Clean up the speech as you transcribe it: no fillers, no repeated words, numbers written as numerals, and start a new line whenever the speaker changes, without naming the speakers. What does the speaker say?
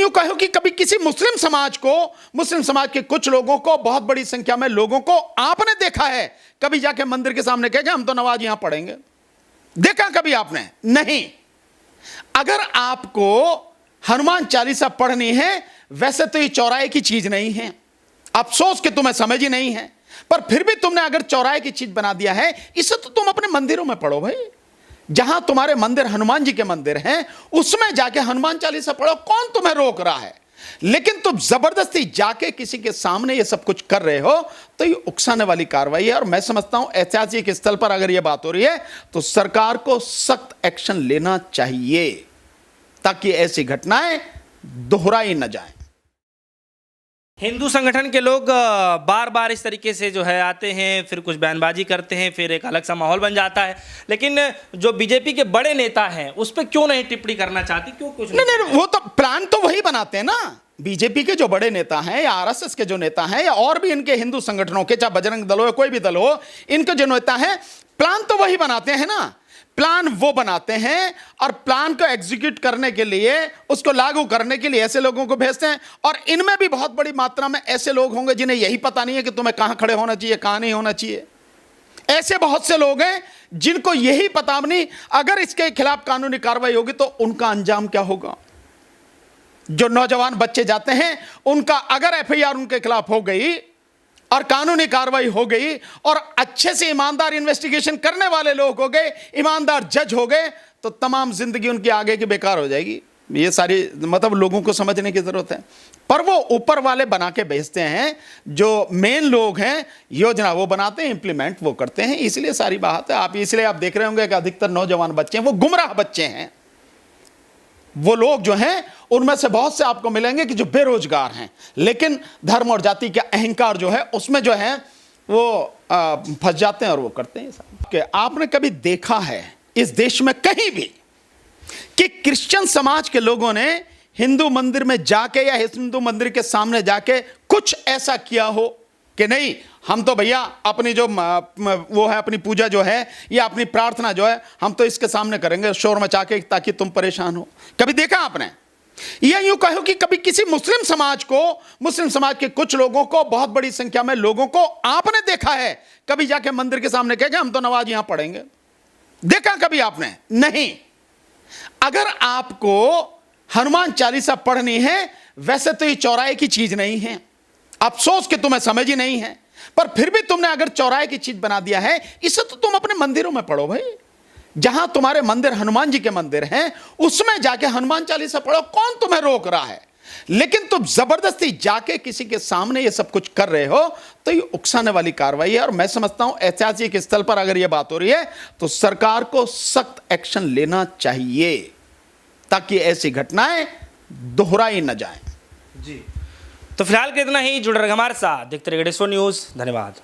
यूं कहो कि कभी किसी मुस्लिम समाज को, मुस्लिम समाज के कुछ लोगों को, बहुत बड़ी संख्या में लोगों को आपने देखा है कभी जाके मंदिर के सामने कहे हम तो नमाज यहां पढ़ेंगे? देखा कभी आपने? नहीं। अगर आपको हनुमान चालीसा पढ़नी है, वैसे तो ये चौराहे की चीज नहीं है, अफसोस कि तुम्हें समझ ही नहीं है, पर फिर भी तुमने अगर चौराहे की चीज बना दिया है, इसे तो तुम अपने मंदिरों में पढ़ो भाई। जहां तुम्हारे मंदिर हनुमान जी के मंदिर हैं, उसमें जाके हनुमान चालीसा पढ़ो, कौन तुम्हें रोक रहा है? लेकिन तुम जबरदस्ती जाके किसी के सामने ये सब कुछ कर रहे हो, तो ये उकसाने वाली कार्रवाई है। और मैं समझता हूं ऐतिहासिक स्थल पर अगर ये बात हो रही है तो सरकार को सख्त एक्शन लेना चाहिए, ताकि ऐसी घटनाएं दोहराई न जाएं।
हिंदू संगठन के लोग बार बार इस तरीके से जो है आते हैं, फिर कुछ बयानबाजी करते हैं, फिर एक अलग सा माहौल बन जाता है। लेकिन जो बीजेपी के बड़े नेता हैं उस पर क्यों नहीं टिप्पणी करना चाहती? क्यों कुछ
नहीं, वो तो प्लान तो वही बनाते हैं ना। बीजेपी के जो बड़े नेता हैं या आरएसएस के जो नेता हैं या और भी इनके हिंदू संगठनों के, चाहे बजरंग दल हो या कोई भी दल हो, इनके जो नेता हैं प्लान तो वही बनाते हैं ना। प्लान वो बनाते हैं और प्लान को एग्जीक्यूट करने के लिए, उसको लागू करने के लिए ऐसे लोगों को भेजते हैं। और इनमें भी बहुत बड़ी मात्रा में ऐसे लोग होंगे जिन्हें यही पता नहीं है कि तुम्हें कहां खड़े होना चाहिए, कहां नहीं होना चाहिए। ऐसे बहुत से लोग हैं जिनको यही पता नहीं अगर इसके खिलाफ कानूनी कार्रवाई होगी तो उनका अंजाम क्या होगा। जो नौजवान बच्चे जाते हैं, उनका अगर एफआईआर उनके खिलाफ हो गई और कानूनी कार्रवाई हो गई और अच्छे से ईमानदार इन्वेस्टिगेशन करने वाले लोग हो गए, ईमानदार जज हो गए, तो तमाम जिंदगी उनकी आगे की बेकार हो जाएगी। ये सारी मतलब लोगों को समझने की जरूरत है। पर वो ऊपर वाले बना के भेजते हैं, जो मेन लोग हैं योजना वो बनाते हैं, इंप्लीमेंट वो करते हैं। इसलिए सारी बात है। आप इसलिए आप देख रहे होंगे कि अधिकतर नौजवान बच्चे हैं वो गुमराह बच्चे हैं। वो लोग जो हैं उनमें से बहुत से आपको मिलेंगे कि जो बेरोजगार हैं, लेकिन धर्म और जाति के अहंकार जो है उसमें जो है वो फंस जाते हैं और वो करते हैं कि आपने कभी देखा है इस देश में कहीं भी कि क्रिश्चियन समाज के लोगों ने हिंदू मंदिर में जाके या हिंदू मंदिर के सामने जाके कुछ ऐसा किया हो कि नहीं हम तो भैया अपनी जो वो है अपनी पूजा जो है या अपनी प्रार्थना जो है हम तो इसके सामने करेंगे शोर मचा के ताकि तुम परेशान हो? कभी देखा आपने? या यूं कहो कि कभी किसी मुस्लिम समाज को, मुस्लिम समाज के कुछ लोगों को, बहुत बड़ी संख्या में लोगों को आपने देखा है कभी जाके मंदिर के सामने कहे हम तो नमाज यहां पढ़ेंगे? देखा कभी आपने? नहीं। अगर आपको हनुमान चालीसा पढ़नी है, वैसे तो ये चौराहे की चीज नहीं है, अफसोस कि तुम्हें समझ ही नहीं है, पर फिर भी तुमने अगर चौराहे की चीज बना दिया है, इसे तो तुम अपने मंदिरों में पढ़ो भाई। जहां तुम्हारे मंदिर हनुमान जी के मंदिर हैं, उसमें जाके हनुमान चालीसा पढ़ो, कौन तुम्हें रोक रहा है? लेकिन तुम जबरदस्ती जाके किसी के सामने ये सब कुछ कर रहे हो, तो ये उकसाने वाली कार्रवाई है। और मैं समझता हूं ऐतिहासिक स्थल पर अगर ये बात हो रही है तो सरकार को सख्त एक्शन लेना चाहिए, ताकि ऐसी घटनाएं दोहराई न जाएं।
जी, तो फिलहाल के इतना ही। जुड़े रहिए हमारे साथ, देखते रहिए गणेश्वर न्यूज़। धन्यवाद।